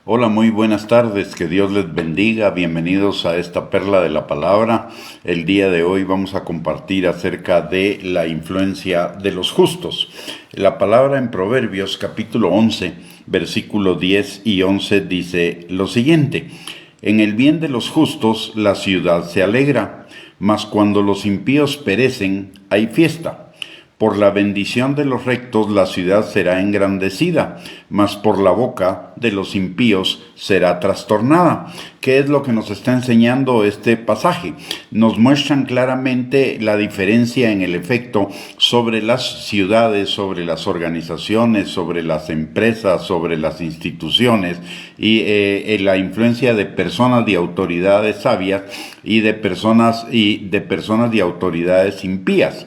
Hola, muy buenas tardes, que Dios les bendiga, bienvenidos a esta perla de la palabra. El día de hoy vamos a compartir acerca de la influencia de los justos. La palabra en Proverbios capítulo 11, versículo 10 y 11 dice lo siguiente: En el bien de los justos la ciudad se alegra, mas cuando los impíos perecen hay fiesta. Por la bendición de los rectos la ciudad será engrandecida, mas por la boca de los impíos será trastornada. ¿Qué es lo que nos está enseñando este pasaje? Nos muestran claramente la diferencia en el efecto sobre las ciudades, sobre las organizaciones, sobre las empresas, sobre las instituciones y la influencia de personas de autoridades sabias y de personas y autoridades impías.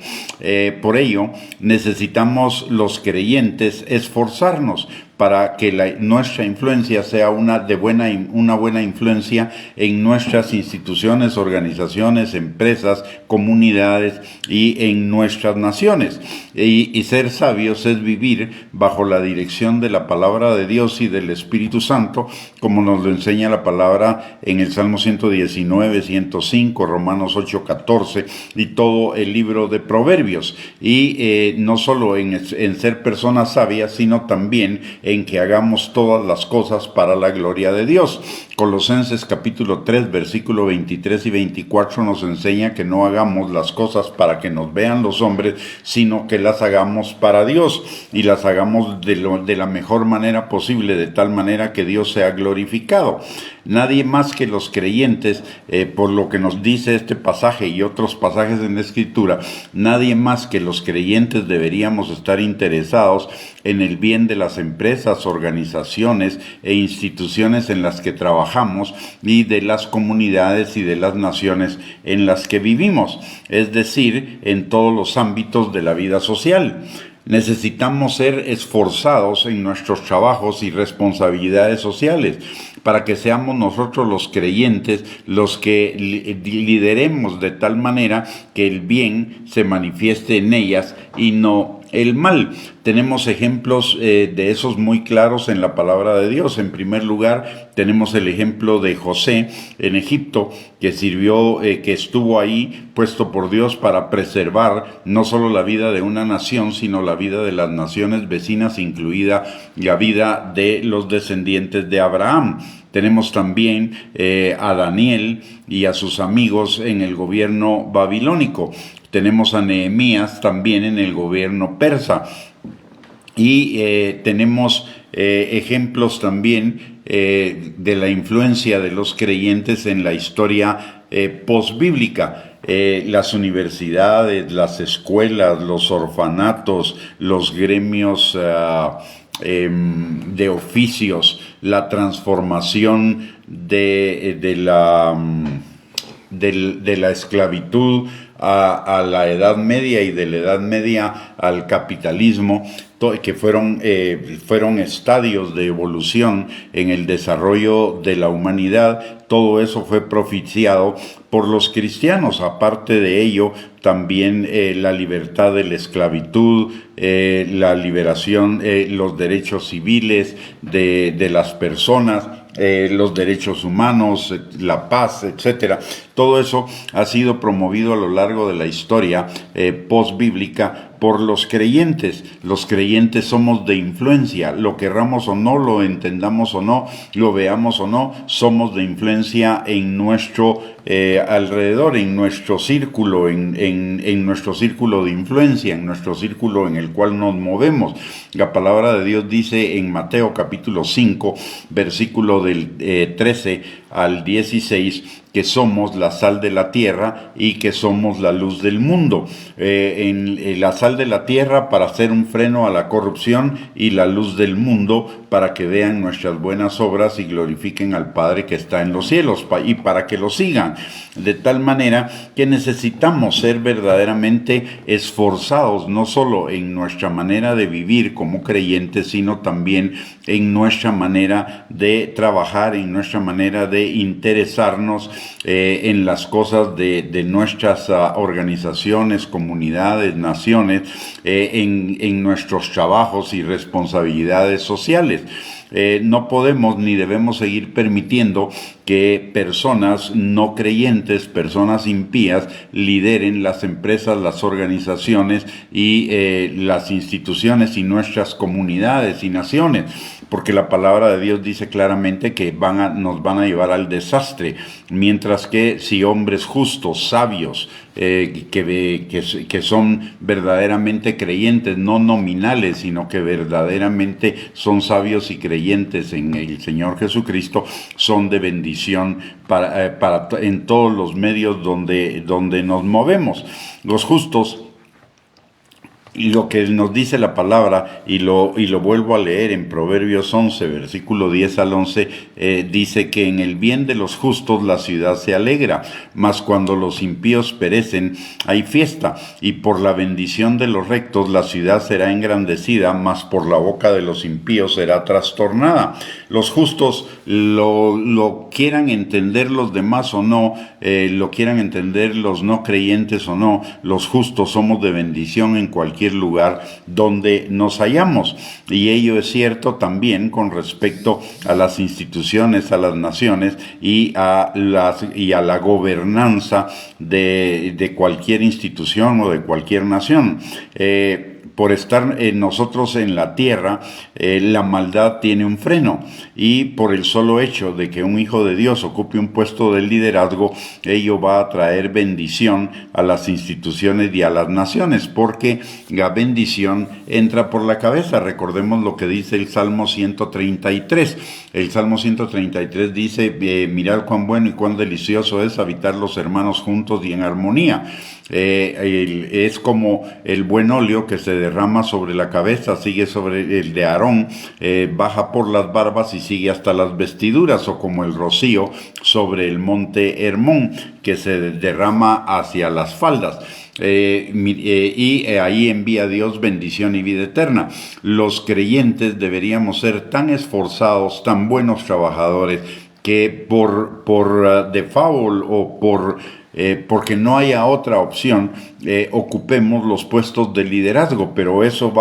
Por ello, necesitamos los creyentes esforzarnos para que nuestra influencia sea una buena influencia en nuestras instituciones, organizaciones, empresas, comunidades y en nuestras naciones. Y ser sabios es vivir bajo la dirección de la palabra de Dios y del Espíritu Santo, como nos lo enseña la palabra en el Salmo 119, 105, Romanos 8, 14 y todo el libro de Proverbios. Y no solo en ser personas sabias, sino también en que hagamos todas las cosas para la gloria de Dios. Colosenses capítulo 3, versículo 23 y 24 nos enseña que no hagamos las cosas para que nos vean los hombres, sino que las hagamos para Dios y las hagamos de la mejor manera posible, de tal manera que Dios sea glorificado. Nadie más que los creyentes, por lo que nos dice este pasaje y otros pasajes en la Escritura, nadie más que los creyentes deberíamos estar interesados en el bien de las empresas, organizaciones e instituciones en las que trabajamos y de las comunidades y de las naciones en las que vivimos, es decir, en todos los ámbitos de la vida social. Necesitamos ser esforzados en nuestros trabajos y responsabilidades sociales para que seamos nosotros los creyentes los que lideremos de tal manera que el bien se manifieste en ellas y no el mal. Tenemos ejemplos de esos muy claros en la palabra de Dios. En primer lugar, tenemos el ejemplo de José en Egipto, que que estuvo ahí puesto por Dios para preservar no solo la vida de una nación, sino la vida de las naciones vecinas, incluida la vida de los descendientes de Abraham. Tenemos también a Daniel y a sus amigos en el gobierno babilónico. Tenemos a Nehemías también en el gobierno persa. Y tenemos ejemplos también de la influencia de los creyentes en la historia posbíblica. Las universidades, las escuelas, los orfanatos, los gremios de oficios, la transformación de la esclavitud a la Edad Media y de la Edad Media al capitalismo, que fueron estadios de evolución en el desarrollo de la humanidad. Todo eso fue propiciado por los cristianos. Aparte de ello, también la libertad de la esclavitud, la liberación, los derechos civiles de las personas, los derechos humanos, la paz, etcétera. Todo eso ha sido promovido a lo largo de la historia postbíblica por los creyentes. Los creyentes somos de influencia, lo querramos o no, lo entendamos o no, lo veamos o no, somos de influencia en nuestro alrededor, en nuestro círculo, en nuestro círculo de influencia, en nuestro círculo en el cual nos movemos. La palabra de Dios dice en Mateo capítulo 5, versículo del 13 al 16, que somos la sal de la tierra y que somos la luz del mundo. La sal de la tierra para hacer un freno a la corrupción y la luz del mundo para que vean nuestras buenas obras y glorifiquen al Padre que está en los cielos y para que lo sigan. De tal manera que necesitamos ser verdaderamente esforzados, no solo en nuestra manera de vivir como creyentes, sino también en nuestra manera de trabajar, en nuestra manera de interesarnos en las cosas de nuestras organizaciones, comunidades, naciones, en nuestros trabajos y responsabilidades sociales. No podemos ni debemos seguir permitiendo que personas no creyentes, personas impías, lideren las empresas, las organizaciones y las instituciones y nuestras comunidades y naciones, porque la palabra de Dios dice claramente que nos van a llevar al desastre, mientras que si hombres justos, sabios, que son verdaderamente creyentes, no nominales, sino que verdaderamente son sabios y creyentes en el Señor Jesucristo, son de bendición en todos los medios donde nos movemos. Los justos, y lo que nos dice la palabra, y lo vuelvo a leer en Proverbios 11, versículo 10 al 11, dice que en el bien de los justos la ciudad se alegra, mas cuando los impíos perecen hay fiesta, y por la bendición de los rectos la ciudad será engrandecida, mas por la boca de los impíos será trastornada. Los justos lo quieran entender los demás o no, lo quieran entender los no creyentes o no, los justos somos de bendición en cualquier lugar donde nos hallamos, y ello es cierto también con respecto a las instituciones, a las naciones y a la gobernanza de cualquier institución o de cualquier nación. Por estar nosotros en la tierra, la maldad tiene un freno, y por el solo hecho de que un hijo de Dios ocupe un puesto de liderazgo, ello va a traer bendición a las instituciones y a las naciones, porque la bendición entra por la cabeza. Recordemos lo que dice el Salmo 133. El Salmo 133 dice, mirad cuán bueno y cuán delicioso es habitar los hermanos juntos y en armonía. Es como el buen óleo que se derrama sobre la cabeza, sigue sobre el de Aarón, baja por las barbas y sigue hasta las vestiduras, o como el rocío sobre el monte Hermón, que se derrama hacia las faldas. Y ahí envía Dios bendición y vida eterna. Los creyentes deberíamos ser tan esforzados, tan buenos trabajadores, que por default o porque no haya otra opción, ocupemos los puestos de liderazgo. Pero eso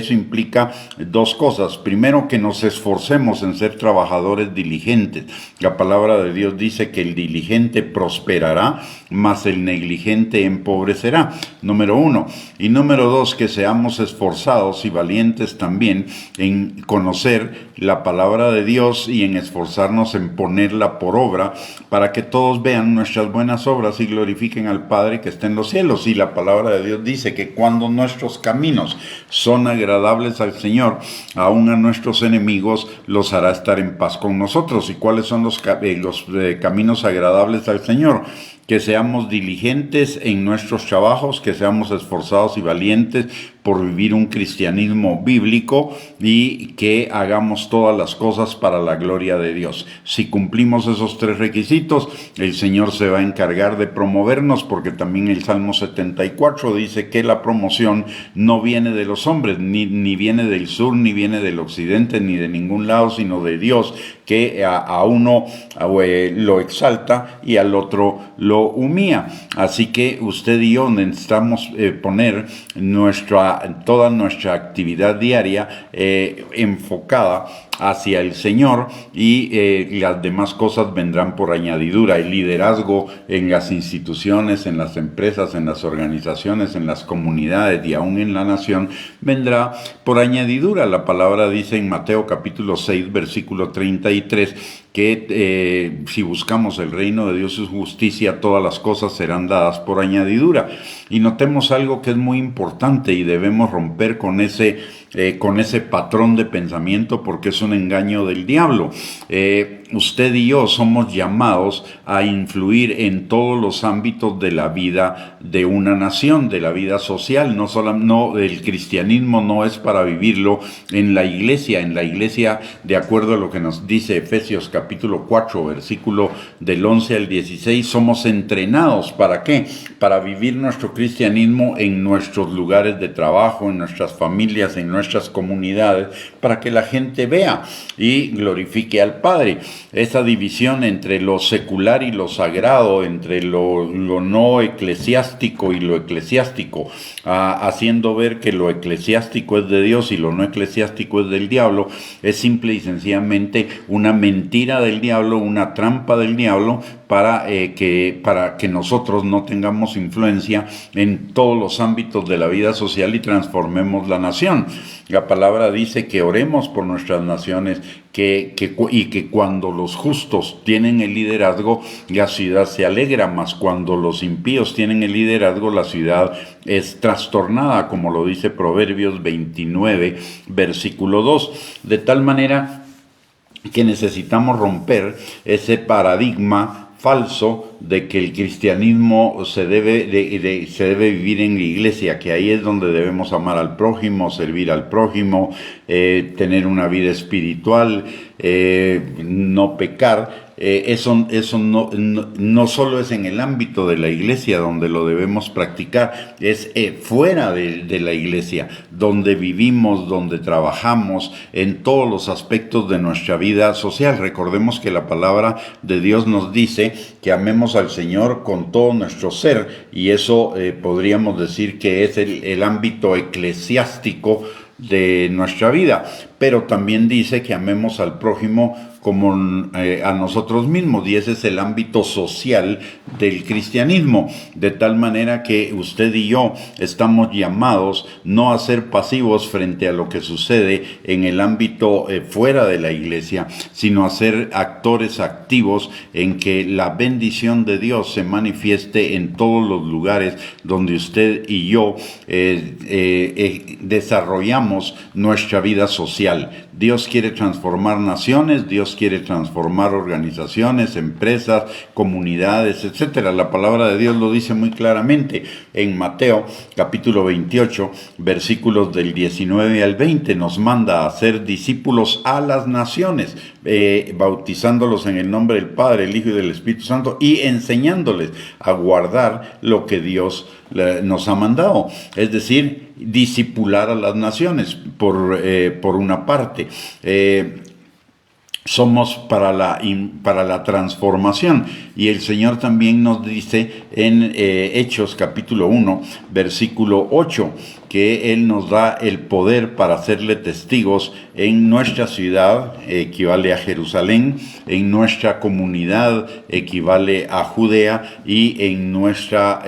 implica dos cosas. Primero, que nos esforcemos en ser trabajadores diligentes. La palabra de Dios dice que el diligente prosperará, mas el negligente empobrecerá. Número uno. Y número dos, que seamos esforzados y valientes también en conocer la palabra de Dios y en esforzarnos en ponerla por obra, para que todos vean nuestras buenas obras y glorifiquen al Padre que está en los cielos. Y la palabra de Dios dice que cuando nuestros caminos son agradables al Señor, aún a nuestros enemigos los hará estar en paz con nosotros. ¿Y cuáles son los caminos agradables al Señor? Que seamos diligentes en nuestros trabajos, que seamos esforzados y valientes por vivir un cristianismo bíblico, y que hagamos todas las cosas para la gloria de Dios. Si cumplimos esos tres requisitos, el Señor se va a encargar de promovernos, porque también el Salmo 74 dice que la promoción no viene de los hombres, ni viene del sur, ni viene del occidente, ni de ningún lado, sino de Dios, que a uno lo exalta y al otro lo humilla. Así que usted y yo necesitamos poner toda nuestra actividad diaria enfocada hacia el Señor, y las demás cosas vendrán por añadidura. El liderazgo en las instituciones, en las empresas, en las organizaciones, en las comunidades y aún en la nación vendrá por añadidura. La palabra dice en Mateo capítulo 6, versículo 33, que si buscamos el reino de Dios y su justicia, todas las cosas serán dadas por añadidura. Y notemos algo que es muy importante, y debemos romper con ese patrón de pensamiento, porque es un engaño del diablo. Usted y yo somos llamados a influir en todos los ámbitos de la vida de una nación, de la vida social. El cristianismo no es para vivirlo en la iglesia. En la iglesia, de acuerdo a lo que nos dice Efesios capítulo 4, versículo del 11 al 16, somos entrenados. ¿Para qué? Para vivir nuestro cristianismo en nuestros lugares de trabajo, en nuestras familias, en nuestras nuestras comunidades, para que la gente vea y glorifique al Padre. Esa división entre lo secular y lo sagrado, entre lo no eclesiástico y lo eclesiástico, haciendo ver que lo eclesiástico es de Dios y lo no eclesiástico es del diablo, es simple y sencillamente una mentira del diablo, una trampa del diablo para que nosotros no tengamos influencia en todos los ámbitos de la vida social y transformemos la nación. La palabra dice que oremos por nuestras naciones y que cuando los justos tienen el liderazgo, la ciudad se alegra, mas cuando los impíos tienen el liderazgo, la ciudad es trastornada, como lo dice Proverbios 29, versículo 2. De tal manera que necesitamos romper ese paradigma falso de que el cristianismo se debe vivir en la iglesia, que ahí es donde debemos amar al prójimo, servir al prójimo, tener una vida espiritual, no pecar. Eso no solo es en el ámbito de la iglesia donde lo debemos practicar, es fuera de la iglesia, donde vivimos, donde trabajamos, en todos los aspectos de nuestra vida social. Recordemos que la palabra de Dios nos dice que amemos al Señor con todo nuestro ser, y eso podríamos decir que es el ámbito eclesiástico de nuestra vida, pero también dice que amemos al prójimo como a nosotros mismos, y ese es el ámbito social del cristianismo, de tal manera que usted y yo estamos llamados no a ser pasivos frente a lo que sucede en el ámbito fuera de la iglesia, sino a ser actores activos en que la bendición de Dios se manifieste en todos los lugares donde usted y yo desarrollamos nuestra vida social. Dios quiere transformar naciones, Dios quiere transformar organizaciones, empresas, comunidades, etcétera. La palabra de Dios lo dice muy claramente en Mateo capítulo 28, versículos del 19 al 20. Nos manda a hacer discípulos a las naciones, bautizándolos en el nombre del Padre, el Hijo y del Espíritu Santo, y enseñándoles a guardar lo que Dios nos ha mandado, es decir, discipular a las naciones por una parte. Somos para la transformación, y el Señor también nos dice en Hechos capítulo 1 versículo 8 que Él nos da el poder para hacerle testigos en nuestra ciudad, equivale a Jerusalén, en nuestra comunidad, equivale a Judea, y en nuestras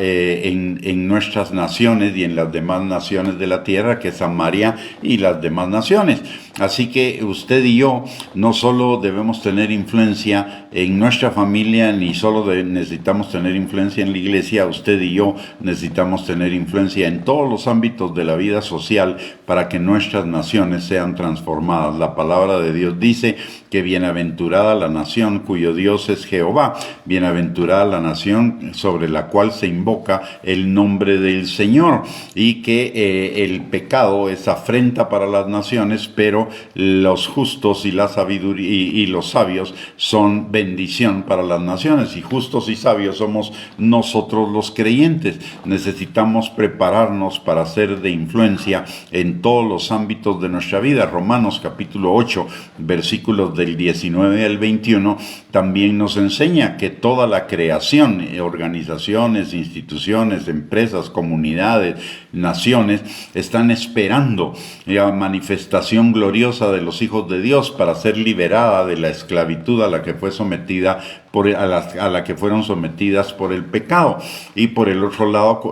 naciones y en las demás naciones de la tierra, que es Samaria y las demás naciones. Así que usted y yo no solo debemos tener influencia en nuestra familia, ni solo necesitamos tener influencia en la iglesia, usted y yo necesitamos tener influencia en todos los ámbitos de la vida social para que nuestras naciones sean transformadas. La palabra de Dios dice que bienaventurada la nación cuyo Dios es Jehová, bienaventurada la nación sobre la cual se invoca el nombre del Señor, y que el pecado es afrenta para las naciones, pero los justos y la sabiduría y los sabios son bendición para las naciones, y justos y sabios somos nosotros los creyentes. Necesitamos prepararnos para ser de influencia en todos los ámbitos de nuestra vida. Romanos capítulo 8 versículos del 19 al 21 también nos enseña que toda la creación, organizaciones, instituciones, empresas, comunidades, naciones, están esperando la manifestación gloriosa de los hijos de Dios para ser liberada de la esclavitud a la que fue sometida a la que fueron sometidas por el pecado. Y por el otro lado,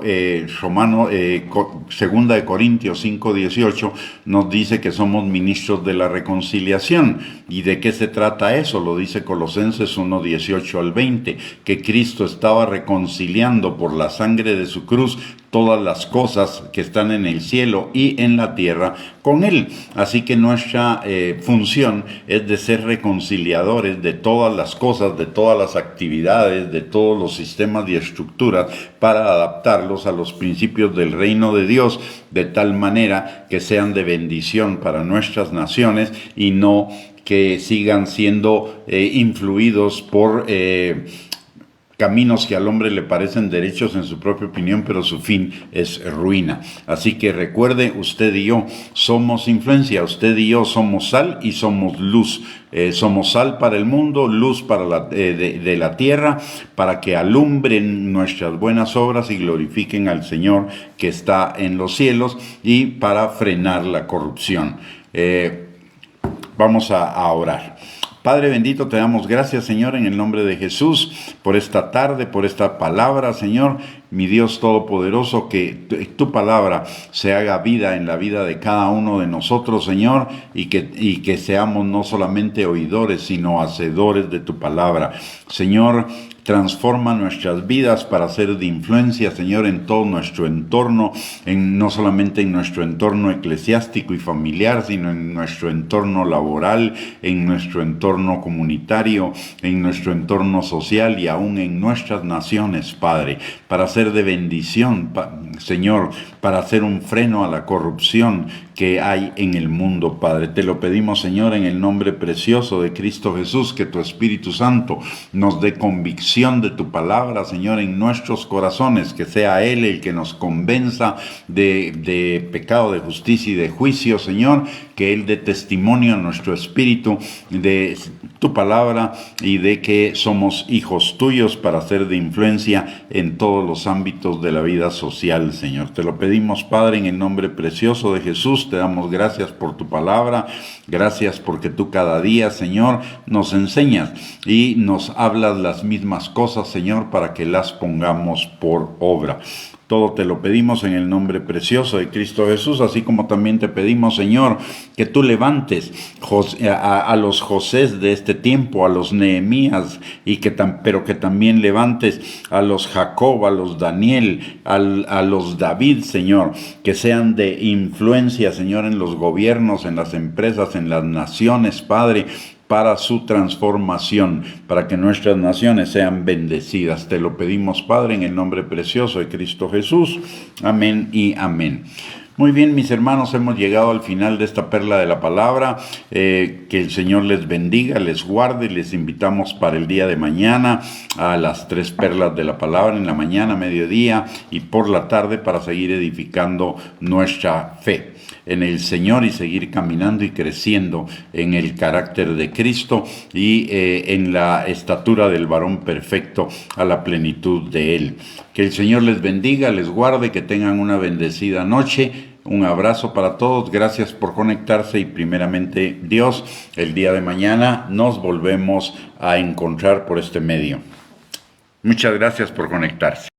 segunda de Corintios 5:18 nos dice que somos ministros de la reconciliación. ¿Y de qué se trata eso? Lo dice Colosenses 1:18 al 20, que Cristo estaba reconciliando por la sangre de su cruz todas las cosas que están en el cielo y en la tierra con Él. Así que nuestra función es de ser reconciliadores de todas las cosas, de todas las actividades, de todos los sistemas y estructuras, para adaptarlos a los principios del reino de Dios, de tal manera que sean de bendición para nuestras naciones y no que sigan siendo influidos por caminos que al hombre le parecen derechos en su propia opinión, pero su fin es ruina. Así que recuerde, usted y yo somos influencia, usted y yo somos sal y somos luz. Somos sal para el mundo, luz para de la tierra, para que alumbren nuestras buenas obras y glorifiquen al Señor que está en los cielos, y para frenar la corrupción. Vamos a orar. Padre bendito, te damos gracias, Señor, en el nombre de Jesús, por esta tarde, por esta palabra, Señor, mi Dios todopoderoso, que tu palabra se haga vida en la vida de cada uno de nosotros, Señor, y que seamos no solamente oidores, sino hacedores de tu palabra. Señor, transforma nuestras vidas para ser de influencia, Señor, en todo nuestro entorno, no solamente en nuestro entorno eclesiástico y familiar, sino en nuestro entorno laboral, en nuestro entorno comunitario, en nuestro entorno social y aún en nuestras naciones, Padre, para ser de bendición, Señor, para hacer un freno a la corrupción que hay en el mundo, Padre. Te lo pedimos, Señor, en el nombre precioso de Cristo Jesús, que tu Espíritu Santo nos dé convicción de tu palabra, Señor, en nuestros corazones, que sea Él el que nos convenza de pecado, de justicia y de juicio, Señor, que Él dé testimonio a nuestro espíritu de tu palabra y de que somos hijos tuyos para ser de influencia en todos los ámbitos de la vida social, Señor. Te lo pedimos, Padre, en el nombre precioso de Jesús. Te damos gracias por tu palabra, gracias porque tú cada día, Señor, nos enseñas y nos hablas las mismas cosas, Señor, para que las pongamos por obra. Todo te lo pedimos en el nombre precioso de Cristo Jesús, así como también te pedimos, Señor, que tú levantes a los Josés de este tiempo, a los Nehemías, pero que también levantes a los Jacob, a los Daniel, a los David, Señor, que sean de influencia, Señor, en los gobiernos, en las empresas, en las naciones, Padre, para su transformación, para que nuestras naciones sean bendecidas. Te lo pedimos, Padre, en el nombre precioso de Cristo Jesús. Amén y amén. Muy bien, mis hermanos, hemos llegado al final de esta perla de la palabra. Que el Señor les bendiga, les guarde. Les invitamos para el día de mañana a las 3 perlas de la palabra, en la mañana, mediodía y por la tarde, para seguir edificando nuestra fe en el Señor y seguir caminando y creciendo en el carácter de Cristo y en la estatura del varón perfecto, a la plenitud de Él. Que el Señor les bendiga, les guarde, que tengan una bendecida noche. Un abrazo para todos, gracias por conectarse y primeramente Dios, el día de mañana nos volvemos a encontrar por este medio. Muchas gracias por conectarse.